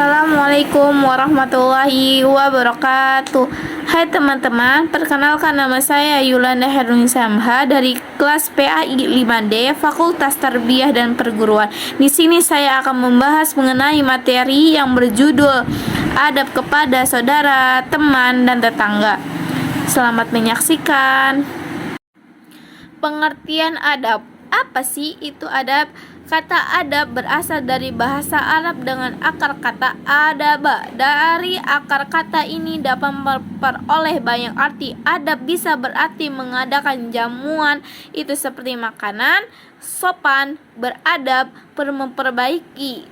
Assalamualaikum warahmatullahi wabarakatuh. Hai teman-teman, perkenalkan nama saya Yulanda Herun Samha dari kelas PAI 5D Fakultas Tarbiyah dan Perguruan. Di sini saya akan membahas mengenai materi yang berjudul Adab kepada saudara, teman, dan tetangga. Selamat menyaksikan. Pengertian adab. Apa sih itu adab? Kata adab berasal dari bahasa Arab dengan akar kata adaba. Dari akar kata ini dapat memperoleh banyak arti. Adab bisa berarti mengadakan jamuan, itu seperti makanan, sopan, beradab, memperbaiki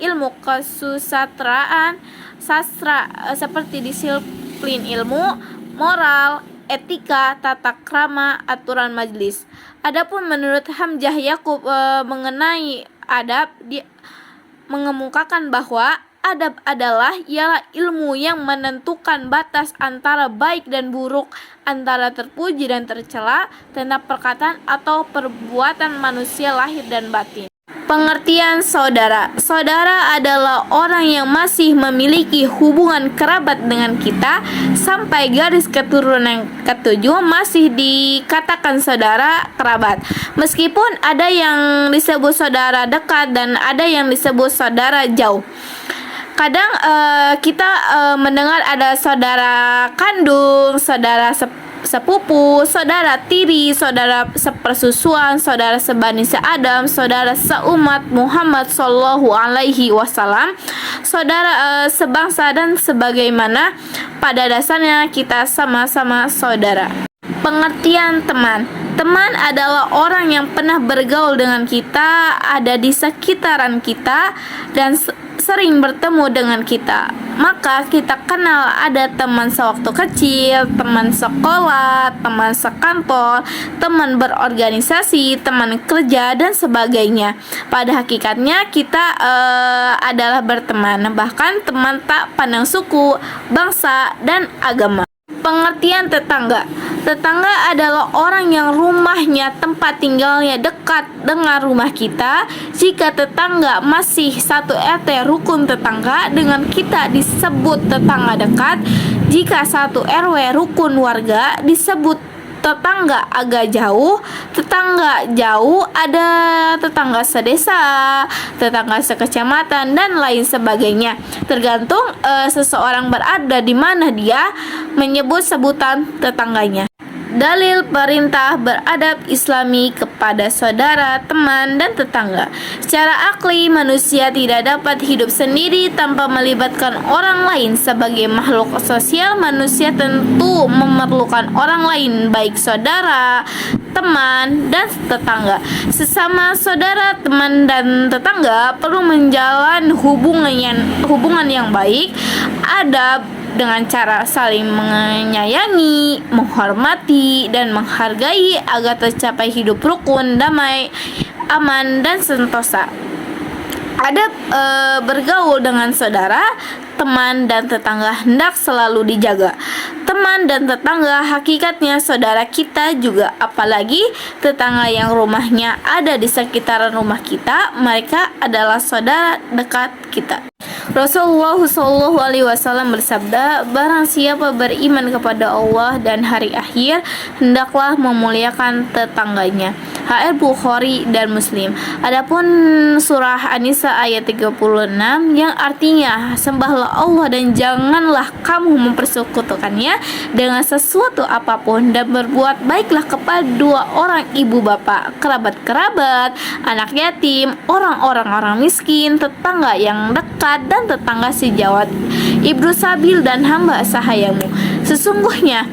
ilmu kesusastraan, sastra seperti disiplin ilmu, moral, etika, tata krama, aturan majelis. Adapun menurut Hamzah Yakub mengenai adab, dia mengemukakan bahwa adab adalah ialah ilmu yang menentukan batas antara baik dan buruk, antara terpuji dan tercela, tentang perkataan atau perbuatan manusia lahir dan batin. Pengertian saudara. Saudara adalah orang yang masih memiliki hubungan kerabat dengan kita sampai garis keturunan ketujuh masih dikatakan saudara kerabat. Meskipun ada yang disebut saudara dekat dan ada yang disebut saudara jauh. Kadang kita mendengar ada saudara kandung, saudara sepupu, saudara tiri, saudara sepersusuan, saudara sebani seadam, saudara seumat Muhammad Sallallahu Alaihi Wasallam, saudara sebangsa, dan sebagaimana pada dasarnya kita sama-sama saudara. Pengertian teman. Teman adalah orang yang pernah bergaul dengan kita, ada di sekitaran kita, dan sering bertemu dengan kita. Maka kita kenal ada teman sewaktu kecil, teman sekolah, teman sekantor, teman berorganisasi, teman kerja, dan sebagainya. Pada hakikatnya kita adalah berteman, bahkan teman tak pandang suku, bangsa, dan agama. Pengertian tetangga. Tetangga adalah orang yang rumahnya, tempat tinggalnya dekat dengan rumah kita. Jika tetangga masih satu RT rukun tetangga, dengan kita disebut tetangga dekat. Jika satu RW rukun warga disebut tetangga agak jauh. Tetangga jauh ada tetangga sedesa, tetangga sekecamatan, dan lain sebagainya. Tergantung seseorang berada di mana dia menyebut sebutan tetangganya. Dalil perintah beradab Islami kepada saudara, teman, dan tetangga. Secara akli, manusia tidak dapat hidup sendiri tanpa melibatkan orang lain. Sebagai makhluk sosial, manusia tentu memerlukan orang lain, baik saudara, teman, dan tetangga. Sesama saudara, teman, dan tetangga perlu menjalin hubungan yang baik, adab, dengan cara saling menyayangi, menghormati, dan menghargai agar tercapai hidup rukun, damai, aman, dan sentosa. Adab bergaul dengan saudara, teman, dan tetangga hendak selalu dijaga. Teman dan tetangga hakikatnya saudara kita juga, apalagi tetangga yang rumahnya ada di sekitaran rumah kita, mereka adalah saudara dekat kita. Rasulullah Shallallahu Alaihi Wasallam bersabda, barang siapa beriman kepada Allah dan hari akhir, hendaklah memuliakan tetangganya. HR Bukhari dan Muslim. Adapun surah An-Nisa ayat 36 yang artinya sembahlah Allah dan janganlah kamu mempersekutukannya dengan sesuatu apapun, dan berbuat baiklah kepada dua orang ibu bapak, kerabat-kerabat, anak yatim, orang miskin, tetangga yang dekat, dan tetangga sejawat, ibnu sabil, dan hamba sahayamu. Sesungguhnya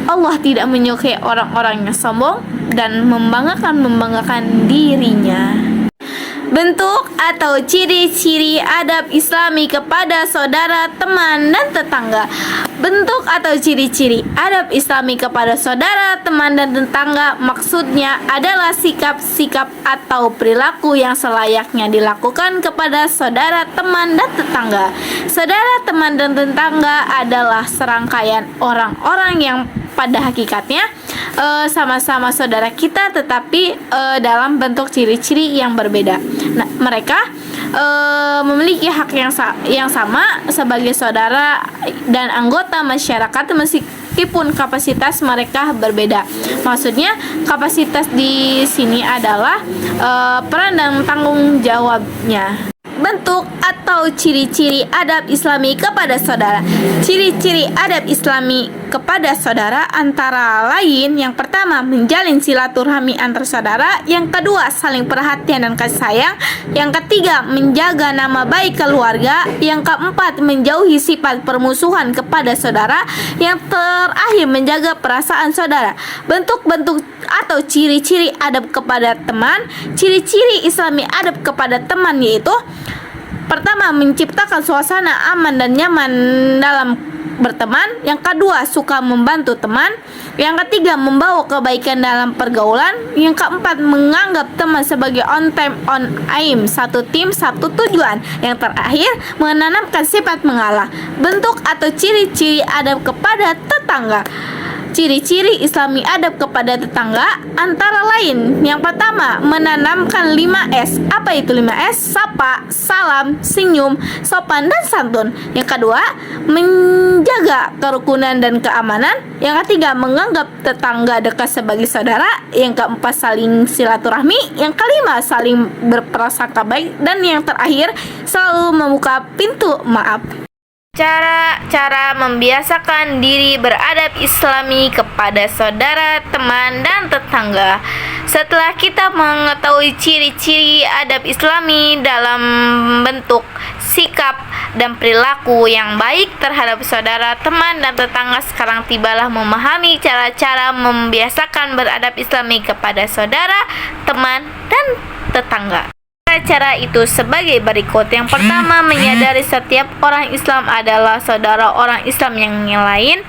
Allah tidak menyukai orang-orang yang sombong dan membanggakan dirinya. Bentuk atau ciri-ciri adab Islami kepada saudara, teman, dan tetangga. Bentuk atau ciri-ciri adab Islami kepada saudara, teman, dan tetangga maksudnya adalah sikap-sikap atau perilaku yang selayaknya dilakukan kepada saudara, teman, dan tetangga. Saudara, teman, dan tetangga adalah serangkaian orang-orang yang pada hakikatnya sama-sama saudara kita, tetapi dalam bentuk ciri-ciri yang berbeda. Nah, mereka memiliki hak yang sama sebagai saudara dan anggota masyarakat meskipun kapasitas mereka berbeda. Maksudnya kapasitas di sini adalah peran dan tanggung jawabnya. Bentuk atau ciri-ciri adab Islami kepada saudara. Ciri-ciri adab Islami kepada saudara antara lain: yang pertama, menjalin silaturahmi antar saudara; yang kedua, saling perhatian dan kasih sayang; yang ketiga, menjaga nama baik keluarga; yang keempat, menjauhi sifat permusuhan kepada saudara; yang terakhir, menjaga perasaan saudara. Bentuk-bentuk atau ciri-ciri adab kepada teman. Ciri-ciri Islami adab kepada teman yaitu: pertama, menciptakan suasana aman dan nyaman dalam berteman; yang kedua, suka membantu teman; yang ketiga, membawa kebaikan dalam pergaulan; yang keempat, menganggap teman sebagai on time on aim, satu tim satu tujuan; yang terakhir, menanamkan sifat mengalah. Bentuk atau ciri-ciri adab kepada tetangga. Ciri-ciri Islami adab kepada tetangga antara lain: yang pertama, menanamkan 5S. Apa itu 5S? Sapa, salam, senyum, sopan, dan santun. Yang kedua, menjaga kerukunan dan keamanan. Yang ketiga, menganggap tetangga dekat sebagai saudara. Yang keempat, saling silaturahmi. Yang kelima, saling berprasangka baik. Dan yang terakhir, selalu membuka pintu maaf. Cara membiasakan diri beradab Islami kepada saudara, teman, dan tetangga. Setelah kita mengetahui ciri-ciri adab Islami dalam bentuk, sikap, dan perilaku yang baik terhadap saudara, teman, dan tetangga, sekarang tibalah memahami cara-cara membiasakan beradab Islami kepada saudara, teman, dan tetangga. Cara itu sebagai berikut. Yang pertama, menyadari setiap orang Islam adalah saudara orang Islam yang lain.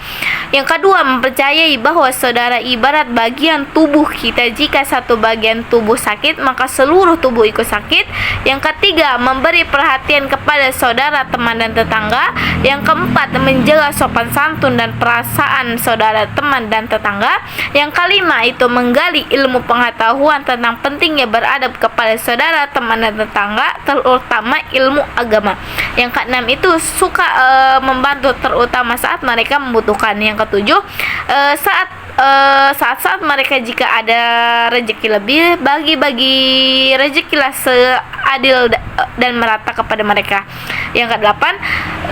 Yang kedua, mempercayai bahwa saudara ibarat bagian tubuh kita. Jika satu bagian tubuh sakit, maka seluruh tubuh ikut sakit. Yang ketiga, memberi perhatian kepada saudara, teman, dan tetangga. Yang keempat, menjaga sopan santun dan perasaan saudara, teman, dan tetangga. Yang kelima, itu menggali ilmu pengetahuan tentang pentingnya beradab kepada saudara, teman, dan tetangga, terutama ilmu agama. Yang keenam, itu suka membantu terutama saat mereka membutuhkan. Yang ketujuh, saat mereka jika ada rezeki lebih, bagi rezekilah seadil dan merata kepada mereka. Yang kedelapan,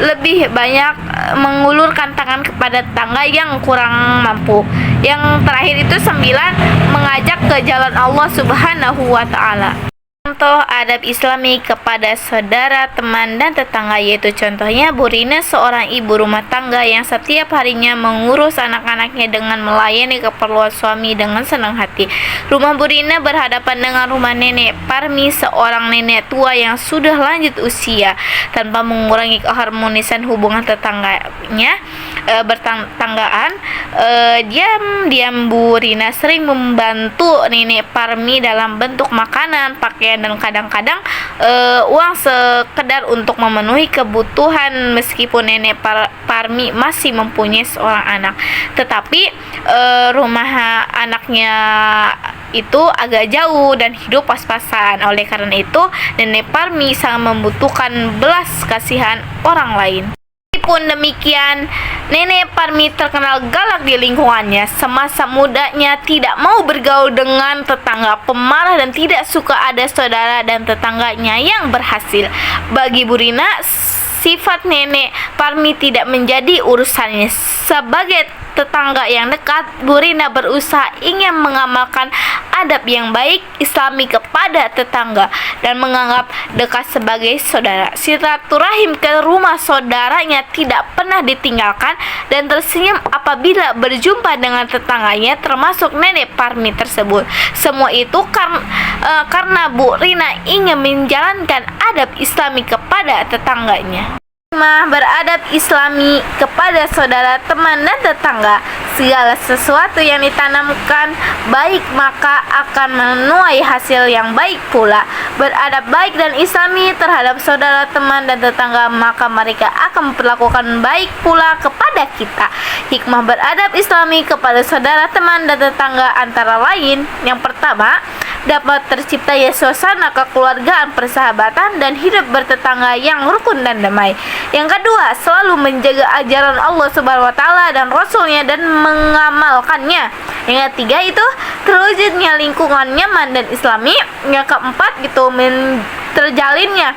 lebih banyak mengulurkan tangan kepada tetangga yang kurang mampu. Yang terakhir itu 9, mengajak ke jalan Allah Subhanahu wa Ta'ala. Contoh adab Islami kepada saudara, teman, dan tetangga yaitu contohnya Bu Rina, seorang ibu rumah tangga yang setiap harinya mengurus anak-anaknya dengan melayani keperluan suami dengan senang hati. Rumah Bu Rina berhadapan dengan rumah Nenek Parmi, seorang nenek tua yang sudah lanjut usia. Tanpa mengurangi keharmonisan hubungan tetangganya, bertanggaan, diam-diam Bu Rina sering membantu Nenek Parmi dalam bentuk makanan, pakaian, dan kadang-kadang uang sekedar untuk memenuhi kebutuhan meskipun Nenek Parmi masih mempunyai seorang anak. Tetapi rumah anaknya itu agak jauh dan hidup pas-pasan. Oleh karena itu, Nenek Parmi sangat membutuhkan belas kasihan orang lain. Meskipun demikian, Nenek Parmi terkenal galak di lingkungannya. Semasa mudanya tidak mau bergaul dengan tetangga, pemarah, dan tidak suka ada saudara dan tetangganya yang berhasil. Bagi Bu Rina, sifat Nenek Parmi tidak menjadi urusannya. Sebagai tetangga yang dekat, Bu Rina berusaha ingin mengamalkan adab yang baik Islami kepada tetangga dan menganggap dekat sebagai saudara. Silaturahim ke rumah saudaranya tidak pernah ditinggalkan dan tersenyum apabila berjumpa dengan tetangganya, termasuk Nenek Parmi tersebut. Semua itu karena Bu Rina ingin menjalankan adab Islami kepada tetangganya. Beradab Islami kepada saudara, teman, dan tetangga. Segala sesuatu yang ditanamkan baik maka akan menuai hasil yang baik pula. Beradab baik dan Islami terhadap saudara, teman, dan tetangga, maka mereka akan memperlakukan baik pula kepada kita. Hikmah beradab Islami kepada saudara, teman, dan tetangga antara lain: yang pertama, dapat tercipta ya suasana kekeluargaan, persahabatan, dan hidup bertetangga yang rukun dan damai. Yang kedua, selalu menjaga ajaran Allah Subhanahu wa taala dan Rasulnya dan mengamalkannya. Yang ketiga itu terwujudnya lingkungan nyaman dan islami. Yang keempat gitu terjalinnya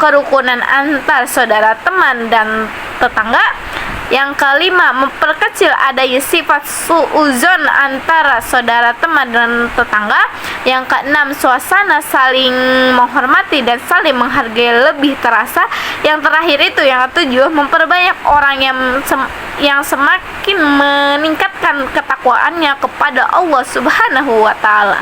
kerukunan antar saudara, teman, dan tetangga. Yang kelima, memperkecil adanya sifat suuzon antara saudara, teman, dan tetangga. Yang keenam, suasana saling menghormati dan saling menghargai lebih terasa. Yang terakhir itu yang ketujuh, memperbanyak orang yang semakin meningkatkan ketakwaannya kepada Allah Subhanahu wa taala.